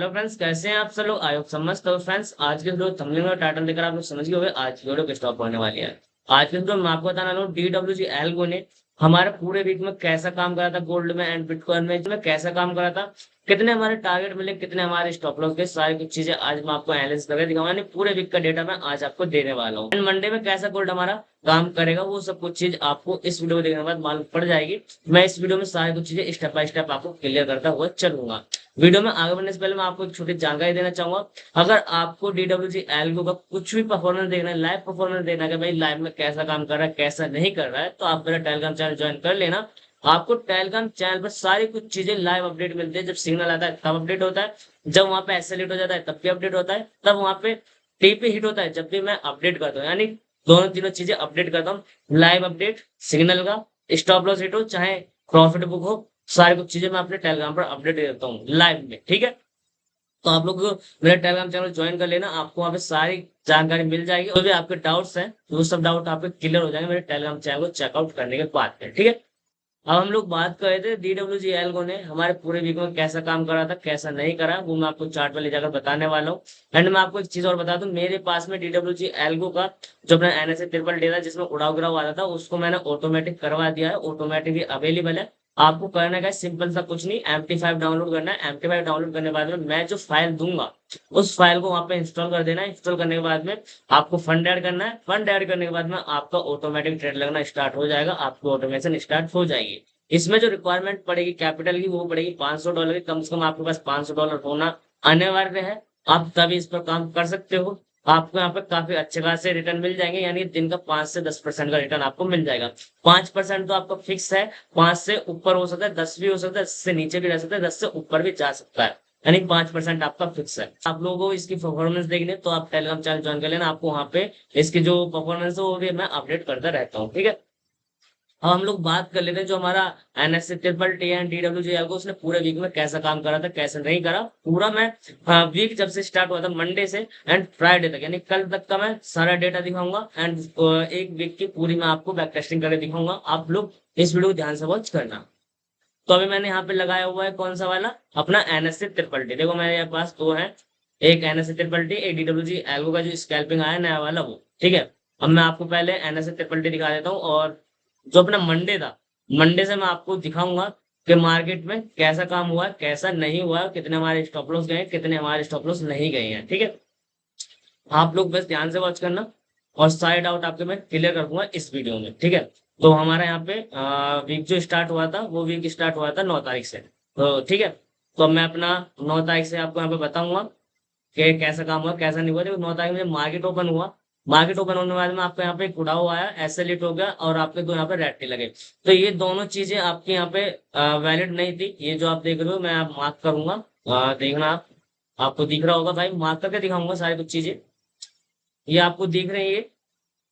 Hello friends, कैसे हैं आप सब लोग। आई होप सब मस्त हो। फ्रेंड्स, आज के वीडियो थंबनेल और टाइटल देखकर आप लोग समझ गए होंगे आज की वीडियो किस टॉप होने वाली है। आज के वीडियो में मैं आपको बताना हूँ DWG एल्गो ने हमारे पूरे वीक में कैसा काम करा था, गोल्ड में एंड बिटकॉइन में कैसा काम करा था, कितने हमारे टारगेट मिले, कितने हमारे स्टॉप लॉस गए, सारी कुछ चीजें आज मैं आपको एनालिसिस करके दिखाऊंगा। यानी पूरे वीक का डेटा मैं आज आपको देने वाला हूँ। एंड मंडे में कैसा गोल्ड हमारा काम करेगा, वो सब कुछ चीज आपको इस वीडियो को देखने के बाद मालूम पड़ जाएगी। मैं इस वीडियो में सारी कुछ चीजें स्टेप बाय स्टेप आपको क्लियर करता हुआ चलूंगा। वीडियो में आगे बढ़ने से पहले मैं आपको एक छोटी जानकारी देना चाहूंगा। अगर आपको DWG एल्गो का कुछ भी परफॉर्मेंस देखना है, लाइव परफॉर्मेंस देखना है कि भाई लाइव में कैसा काम कर रहा है कैसा नहीं कर रहा है, तो आप मेरा टेलीग्राम चैनल ज्वाइन कर लेना। आपको टेलीग्राम चैनल पर सारी कुछ चीजें लाइव अपडेट मिलती है। जब सिग्नल आता है तब अपडेट होता है, जब वहां पे एसएल हिट हो जाता है तब भी अपडेट होता है, तब वहां पे टीपी हिट होता है जब भी मैं अपडेट करता हूँ। यानी दोनों तीनों चीजें अपडेट करता हूँ। लाइव अपडेट, सिग्नल का, स्टॉप लॉस हिट हो चाहे प्रॉफिट बुक हो, सारी कुछ चीजें मैं अपने टेलीग्राम पर अपडेट देता हूँ लाइव में। ठीक है, तो आप लोग मेरा टेलीग्राम चैनल ज्वाइन कर लेना, आपको वहाँ पे सारी जानकारी मिल जाएगी। जो भी आपके डाउट्स हैं वो सब डाउट आपके क्लियर हो जाएंगे मेरे टेलीग्राम चैनल को चेकआउट करने के बाद में। ठीक है, अब हम लोग बात कर रहे थे DWG एल्गो ने हमारे पूरे वीक में कैसा काम करा था कैसा नहीं करा, वो मैं आपको चार्ट पर ले जाकर बताने वाला हूँ। एंड मैं आपको एक चीज और बता दूं, मेरे पास में DWG एल्गो का जो अपना NSE ट्रिपल डे था जिसमें उड़ाव गिराव आता था, उसको मैंने ऑटोमेटिक करवा दिया है। ऑटोमेटिक भी अवेलेबल है। आपको करना क्या है, सिंपल सा कुछ नहीं, MT5 डाउनलोड करना है। MT5 डाउनलोड करने के बाद में मैं जो फाइल दूंगा उस फाइल को वहां पे इंस्टॉल कर देना है। इंस्टॉल करने के बाद में आपको फंड ऐड करना है। फंड ऐड करने के बाद में आपका ऑटोमेटिक ट्रेड लगना स्टार्ट हो जाएगा, आपकी ऑटोमेशन स्टार्ट हो जाएगी। इसमें जो रिक्वायरमेंट पड़ेगी कैपिटल की, वो पड़ेगी $500 की। कम से कम आपके पास $500 होना अनिवार्य है, आप तभी इस पर काम कर सकते हो। आपको यहाँ पे काफी अच्छे खासे रिटर्न मिल जाएंगे, यानी दिन का 5 से 10% का रिटर्न आपको मिल जाएगा। 5% तो आपका फिक्स है, 5 से ऊपर हो सकता है, 10 भी हो सकता है, 10 से नीचे भी रह सकता है, 10 से ऊपर भी जा सकता है। यानी 5% आपका फिक्स है। आप लोगों को इसकी परफॉर्मेंस देखनी है तो आप टेलीग्राम चैनल ज्वाइन कर लेना, आपको वहाँ पे इसकी जो परफॉर्मेंस है वो भी मैं अपडेट करता रहता हूँ। ठीक है, अब हम लोग बात कर लेते हैं जो हमारा NSE triple T and DWG algo उसने पूरे वीक में कैसा काम करा था कैसा नहीं करा। पूरा मैं वीक जब से स्टार्ट हुआ था मंडे से एंड फ्राइडे तक, यानी कल तक का मैं सारा डेटा दिखाऊंगा। एंड एक वीक की पूरी मैं आपको बैक टेस्टिंग करके दिखाऊंगा। आप लोग इस वीडियो को ध्यान से वॉच करना। तो अभी मैंने यहाँ पे लगाया हुआ है कौन सा वाला, अपना NSE ट्रिपल टी। देखो मेरे पास दो है, एक NSE ट्रिपल टी, एक DWG एल्गो का जो स्कैल्पिंग आया नया वाला वो। ठीक है, अब मैं आपको पहले NSE ट्रिपल टी दिखा देता हूँ। और जो अपना मंडे था, मंडे से मैं आपको दिखाऊंगा कि मार्केट में कैसा काम हुआ है कैसा नहीं हुआ है, कितने हमारे स्टॉप लॉस गए कितने हमारे स्टॉप लॉस नहीं गए हैं। ठीक है, आप लोग बस ध्यान से वॉच करना और सारे डाउट आपके मैं क्लियर कर दूंगा इस वीडियो में। ठीक है, तो हमारा यहाँ पे वीक जो स्टार्ट हुआ था वो वीक स्टार्ट हुआ था 9 तारीख से। तो ठीक है, तो मैं अपना 9 तारीख से आपको यहाँ पे बताऊंगा कि कैसा काम हुआ कैसा नहीं हुआ। देखो 9 तारीख में मार्केट ओपन हुआ, मार्केट ओपन होने के बाद में आपको यहाँ पे एक उड़ाव आया, एसएल हो गया और आपके दो यहाँ पे रेड टी लगे। तो ये दोनों चीजें आपके यहाँ पे वैलिड नहीं थी। ये जो आप देख रहे हो मैं आप मार्क करूंगा, देखना आप, आपको दिख रहा होगा भाई, मार्क करके दिखाऊंगा सारी कुछ चीजें। ये आपको दिख रही है,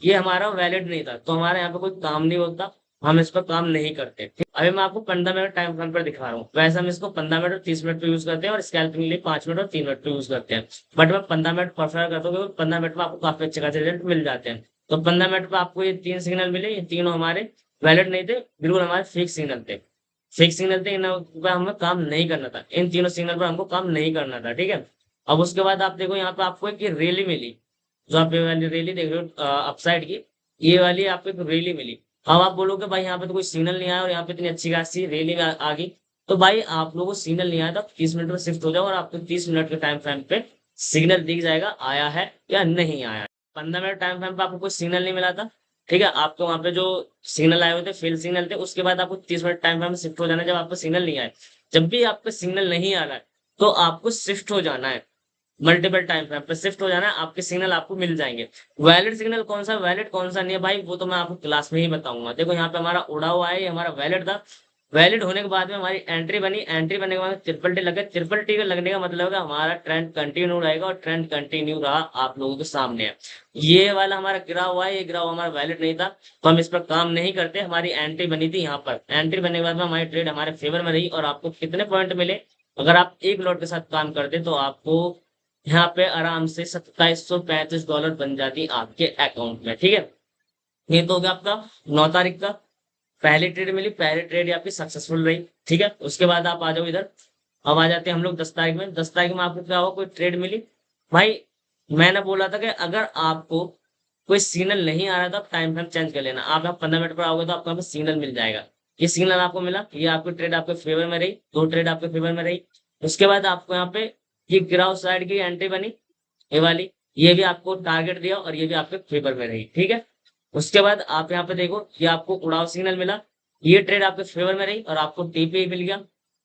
ये हमारा वैलिड नहीं था तो हमारे यहाँ पे कोई काम नहीं होता, हम इस पर काम नहीं करते। ठीक? अभी मैं आपको 15 मिनट टाइम फ्रेम पर दिखा रहा हूँ। वैसे हम इसको 15 मिनट और 30 मिनट पे यूज करते हैं और स्कैल्पिंग के लिए 5 मिनट और 3 मिनट पे यूज करते हैं। बट मैं 15 मिनट प्रेफर करता हूँ क्योंकि 15 मिनट में आपको काफी अच्छे खासे रिजल्ट मिल जाते हैं। तो 15 मिनट पे आपको ये तीन सिग्नल मिले, ये तीनों हमारे वैलिड नहीं थे, बिल्कुल हमारे फिक्स सिग्नल थे। फिक्स सिग्नल थे, इन पर हमें काम नहीं करना था, इन तीनों सिग्नल पर हमको काम नहीं करना था। ठीक है, अब उसके बाद आप देखो यहाँ पे आपको एक रैली मिली, जो आप ये वाली रैली देख रहे हो अपसाइड की, ये वाली आपको एक रैली मिली। अब आप बोलोगे भाई यहाँ पे तो कोई सिग्नल नहीं आया और यहाँ पे इतनी अच्छी खासी रैली आ गई। तो भाई आप लोगों को सिग्नल नहीं आया था, 30 मिनट में शिफ्ट हो जाओ और आपको 30 मिनट के टाइम फ्रेम पे सिग्नल दिख जाएगा आया है या नहीं आया है। 15 मिनट टाइम फ्रेम पे आपको कोई सिग्नल नहीं मिला था। ठीक है, आपको वहां पे जो सिग्नल आए हुए थे फेल सिग्नल थे, उसके बाद आपको 30 मिनट टाइम फ्रेम में शिफ्ट हो जाना है जब आपको सिग्नल नहीं आए। जब भी आपका सिग्नल नहीं आ रहा है तो आपको शिफ्ट हो जाना है, मल्टीपल टाइम फ्रेम पे शिफ्ट हो जाना है, आपके सिग्नल आपको मिल जाएंगे। वैलिड सिग्नल कौन सा वैलिड कौन सा नहीं है भाई, वो तो मैं आपको क्लास में ही बताऊंगा। देखो यहाँ पे हमारा उड़ा हुआ है, ये हमारा वैलिड था। वैलिड होने के बाद में हमारी एंट्री बनी, एंट्री बनने के बाद ट्रिपल टी लगे। ट्रिपल टी का लगने का मतलब है हमारा ट्रेंड कंटिन्यू रहेगा और ट्रेंड कंटिन्यू रहा आप लोगों के सामने है। ये वाला हमारा गिरा हुआ है, ये गिरा हुआ हमारा वैलिड नहीं था तो हम इस पर काम नहीं करते। हमारी एंट्री बनी थी यहाँ पर, एंट्री बनने के बाद में हमारी ट्रेड हमारे फेवर में रही और आपको कितने पॉइंट मिले, अगर आप एक लॉट के साथ काम करते तो आपको यहाँ पे आराम से $2735 बन जाती आपके अकाउंट में। ठीक है, ये तो हो गया आपका 9 तारीख का। पहली ट्रेड मिली, पहली ट्रेड आपकी सक्सेसफुल रही। ठीक है, उसके बाद आप आ जाओ इधर अब आ जाते हैं हम लोग 10 तारीख में। 10 तारीख में आपको क्या हुआ, कोई ट्रेड मिली। भाई मैंने बोला था कि अगर आपको कोई सिग्नल नहीं आ रहा था, आप टाइम फ्रेम चेंज कर लेना। आप यहाँ 15 मिनट पर आओगे तो आपको यहाँ पे सिग्नल मिल जाएगा। ये सिग्नल आपको मिला, ये आपकी ट्रेड आपके फेवर में रही, 2 ट्रेड आपके फेवर में रही। उसके बाद आपको यहाँ पे ये ग्राउंड साइड की एंट्री बनी, ये वाली, ये भी आपको टारगेट दिया और ये भी आपके फेवर में रही, ठीक है। उसके बाद आप यहाँ पे देखो, ये आपको उड़ाव सिग्नल मिला, ये ट्रेड आपके फेवर में रही और आपको टीपी मिल गया।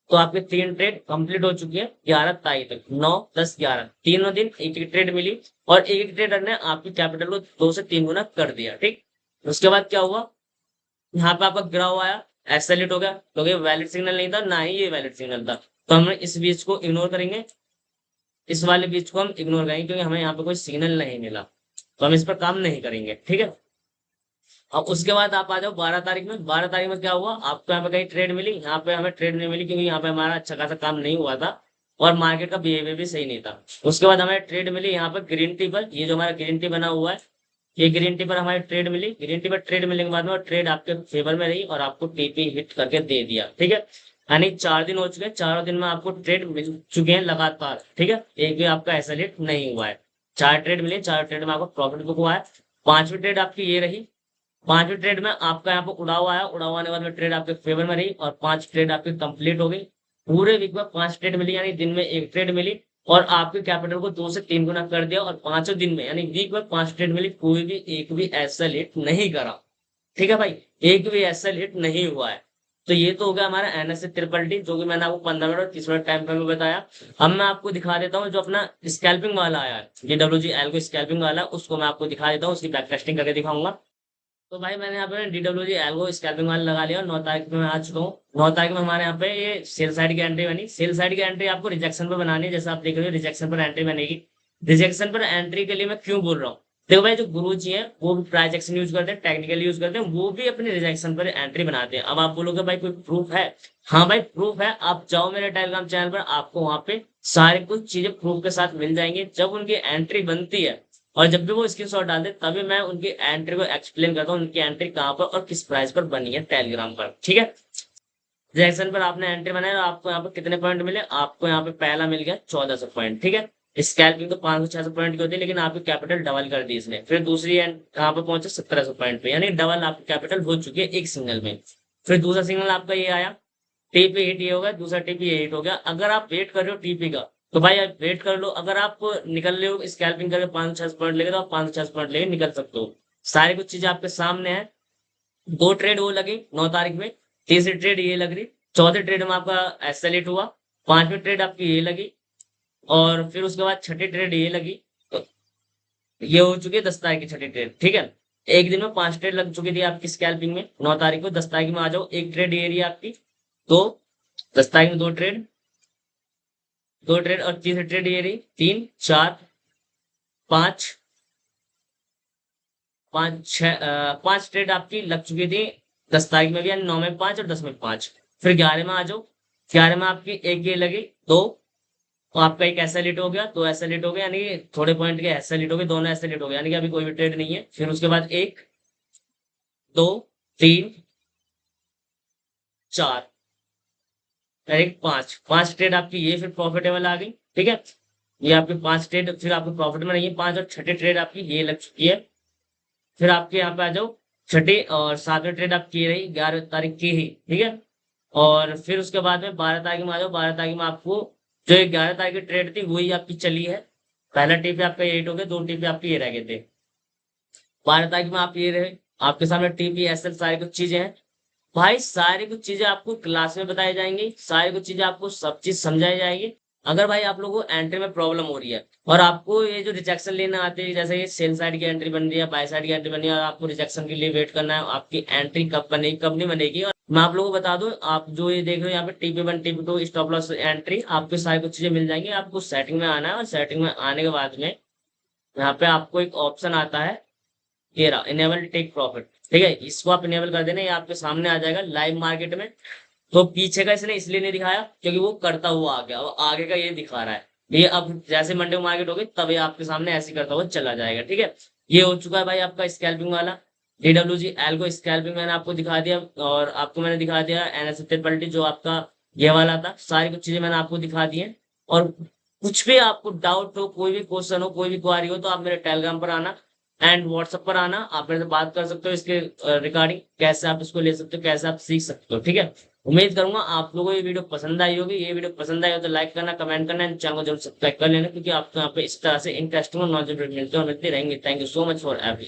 तो आपके 3 ट्रेड कंप्लीट हो चुकी है 11 तारीख तक, 9, 10, 11 तीनों दिन एक एक ट्रेड मिली। और एक एक ट्रेडर ने आपकी कैपिटल को 2 से 3 गुना कर दिया, ठीक। उसके बाद क्या हुआ, यहाँ पे आपका गिराव आया, एक्सेलेट हो गया, क्योंकि वैलिड सिग्नल नहीं था, ना ही ये वैलिड सिग्नल था। तो हम इस बीच को इग्नोर करेंगे, इस वाले बीच को हम इग्नोर करेंगे, क्योंकि हमें यहाँ पे कोई सिग्नल नहीं मिला, तो हम इस पर काम नहीं करेंगे, ठीक है। अब उसके बाद आप आ जाओ 12 तारीख में। 12 तारीख में क्या हुआ, आपको यहाँ पे कहीं ट्रेड मिली, यहाँ पे हमें ट्रेड नहीं मिली, क्योंकि यहाँ पे हमारा अच्छा खासा काम नहीं हुआ था और मार्केट का बिहेवियर भी सही नहीं था। उसके बाद हमें ट्रेड मिली यहाँ पे ग्रीन टी पर, ये जो हमारा ग्रीन टी बना हुआ है, ये ग्रीन टी पर हमारी ट्रेड मिली। ग्रीन टी पर ट्रेड मिलने के बाद में ट्रेड आपके फेवर में रही और आपको टीपी हिट करके दे दिया, ठीक है। यानी 4 दिन हो चुके हैं, चारों दिन में आपको ट्रेड मिल चुके हैं लगातार, ठीक है। एक भी आपका ऐसा हिट नहीं हुआ है, 4 ट्रेड मिले, 4 ट्रेड में आपको प्रॉफिट बुक हुआ है। 5वीं ट्रेड आपकी ये रही, 5वीं ट्रेड में आपका यहाँ पे उड़ाव आया, उड़ाव आने के बाद में ट्रेड आपके फेवर में रही और 5 ट्रेड आपकी कंप्लीट हो गई। पूरे वीक में 5 ट्रेड मिली, यानी दिन में एक ट्रेड मिली और आपके कैपिटल को 2 से 3 गुना कर दिया। और 5 दिन में यानी वीक में 5 ट्रेड मिली, कोई भी एक भी ऐसा लेट नहीं करा, ठीक है भाई, एक भी ऐसा लेट नहीं हुआ है। तो ये तो हो गया हमारा NSE ट्रिपल टी, जो कि मैंने आपको 15 मिनट और 30 मिनट टाइम फ्रेम में बताया। अब मैं आपको दिखा देता हूँ जो अपना स्कैल्पिंग वाला आया है, DWG एल्गो स्कैल्पिंग वाला, उसको मैं आपको दिखा देता हूँ, उसकी बैक टेस्टिंग करके दिखाऊंगा। तो भाई मैंने यहाँ पे DWG एल्गो स्कैल्पिंग वाला लगा लिया, 9 तारीख में मैं आ चुका हूँ। 9 तारीख में हमारे यहाँ पे ये सेल साइड की एंट्री बनी। सेल साइड की एंट्री आपको रिजेक्शन पर बनानी है, जैसे आप देख रहे हो रिजेक्शन पर एंट्री बनेगी। रिजेक्शन पर एंट्री के लिए मैं क्यों बोल रहा हूँ, देखो भाई जो गुरु जी है वो भी प्राइस एक्शन यूज करते हैं, टेक्निकल यूज करते हैं, वो भी अपने रिजेक्शन पर एंट्री बनाते हैं। अब आप बोलोगे भाई कोई प्रूफ है, हाँ भाई प्रूफ है, आप जाओ मेरे टेलीग्राम चैनल पर, आपको वहां पे सारे कुछ चीजें प्रूफ के साथ मिल जाएंगे। जब उनकी एंट्री बनती है और जब भी वो स्क्रीनशॉट डालते तभी मैं उनकी एंट्री को एक्सप्लेन करता हूँ, उनकी एंट्री कहाँ पर और किस प्राइस पर बनी है टेलीग्राम पर, ठीक है। रिएक्शन पर आपने एंट्री बनाया और आपको यहाँ पे कितने पॉइंट मिले, आपको यहाँ पे पहला मिल गया 1400 पॉइंट, ठीक है। स्कैल्पिंग तो 500-600 पॉइंट की होती है, लेकिन आपकी कैपिटल डबल कर दी इसने। फिर दूसरी एंड कहाँ पे पहुंचे, 1700 पॉइंट पे, यानी डबल आपकी कैपिटल हो चुकी है एक सिंगल में। फिर दूसरा सिग्नल आपका ये आया, टीपी हिट ये होगा, दूसरा टीपी ये हिट हो गया। अगर आप वेट कर रहे हो टीपी का तो भाई आप वेट कर लो, अगर आप निकल रहे हो स्कैल्पिंग करके 500-600 पॉइंट लेके, तो आप 500-600 पॉइंट लेके निकल सकते हो। सारी कुछ चीजें आपके सामने है। 2 ट्रेड वो लगी 9 तारीख में, तीसरी ट्रेड ये लग रही, चौथे ट्रेड में आपका एसएलएट हुआ, 5वीं ट्रेड आपकी ये लगी और फिर उसके बाद छठी ट्रेड ये लगी। तो ये हो चुकी है 10 तारीख की छठी ट्रेड, ठीक है। एक दिन में 5 ट्रेड लग चुकी थी आपकी स्कैल्पिंग में 9 तारीख को। 10 तारीख में आ जाओ, एक ट्रेड ये रही आपकी, तो 10 तारीख में 2 ट्रेड, 2 ट्रेड और तीसरी ट्रेड ये रही, 3, 4, 5, 5 ट्रेड आपकी लग चुकी थी 10 तारीख में भी, यानी 9 में 5 और 10 में 5। फिर 11 में आ जाओ, 11 में आपकी एक ये लगी, दो, और आपका एक ऐसा लिट हो गया, दो ऐसा लिट हो गया, यानी कि थोड़े पॉइंट के ऐसा लिट हो गए, दोनों ऐसा लिट हो गया, यानी कि अभी कोई भी ट्रेड नहीं है। फिर उसके बाद 1, 2, 3, 4 और एक 5 ट्रेड आपकी ये फिर प्रॉफिटेबल आ गई, ठीक है। ये आपकी 5 ट्रेड फिर आपके प्रॉफिट में नहीं है, 5 और छठी ट्रेड आपकी ये लग चुकी है। फिर आपके यहाँ पे आ जाओ, छठी और 7वीं ट्रेड आपकी ये रही 11 तारीख की ही, ठीक है। और फिर उसके बाद में 12 तारीख में आ जाओ, 12 तारीख में आपको जो 11 तारीख की ट्रेड थी वही आपकी चली है। पहला टीपी आपका ये हिट हो गया, 2 टीपी आपके ये रह गए थे। 12 तारीख में आप ये रहे, आपके सामने टीपी एसएल सारी कुछ चीजें हैं। भाई सारी कुछ चीजें आपको क्लास में बताई जाएंगी, सारी कुछ चीजें आपको सब चीज समझाई जाएगी। अगर भाई आप लोगों को एंट्री में प्रॉब्लम हो रही है और आपको ये जो रिजेक्शन लेना आते हैं, जैसे ये सेल साइड की एंट्री बन रही है, बाय साइड की एंट्री बन रही है, और आपको रिजेक्शन के लिए वेट करना है, आपकी एंट्री कब बनेगी कब नहीं बनेगी। और मैं आप लोगों को बता दूं, आप जो ये देख रहे हो यहाँ पे TP1 TP2 stop loss entry, आपको सारी कुछ चीजें मिल जाएंगी। आपको सेटिंग में आना है और सेटिंग में आने के बाद में यहाँ पे आपको एक ऑप्शन आता है, ये रहा, इनेबल टेक प्रॉफिट, ठीक है। इसको आप इनेबल कर देना, ये आपके सामने आ जाएगा लाइव मार्केट में। तो पीछे का इसने इसलिए नहीं दिखाया क्योंकि वो करता हुआ आ गया, और आगे का ये दिखा रहा है। ये अब जैसे मंडे को मार्केट होगी तब ये आपके सामने ऐसे करता हुआ चला जाएगा, ठीक है। ये हो चुका है भाई आपका स्कैल्पिंग वाला। DWG एल्गो स्कैल्पिंग मैंने आपको दिखा दिया, और आपको मैंने दिखा दिया NSE ट्रिपल टी जो आपका ये वाला था। सारी कुछ चीजें मैंने आपको दिखा दी हैं। और कुछ भी आपको डाउट हो, कोई भी क्वेश्चन हो, कोई भी क्वारी हो, तो आप मेरे टेलीग्राम पर आना एंड व्हाट्सएप पर आना। आप मेरे से बात कर सकते हो इसके रिगार्डिंग, कैसे आप इसको ले सकते हो, कैसे आप सीख सकते हो। ठीक है, उम्मीद करूंगा आप लोगों को ये वीडियो पसंद आई होगी। ये वीडियो पसंद आई हो तो लाइक करना, कमेंट करना एंड चैनल को जरूर सब्सक्राइब कर लेना, क्योंकि आपको यहाँ पे इस तरह से इंटरेस्टिंग और नॉलेजेबल मिलते रहेंगे। Thank you so much for every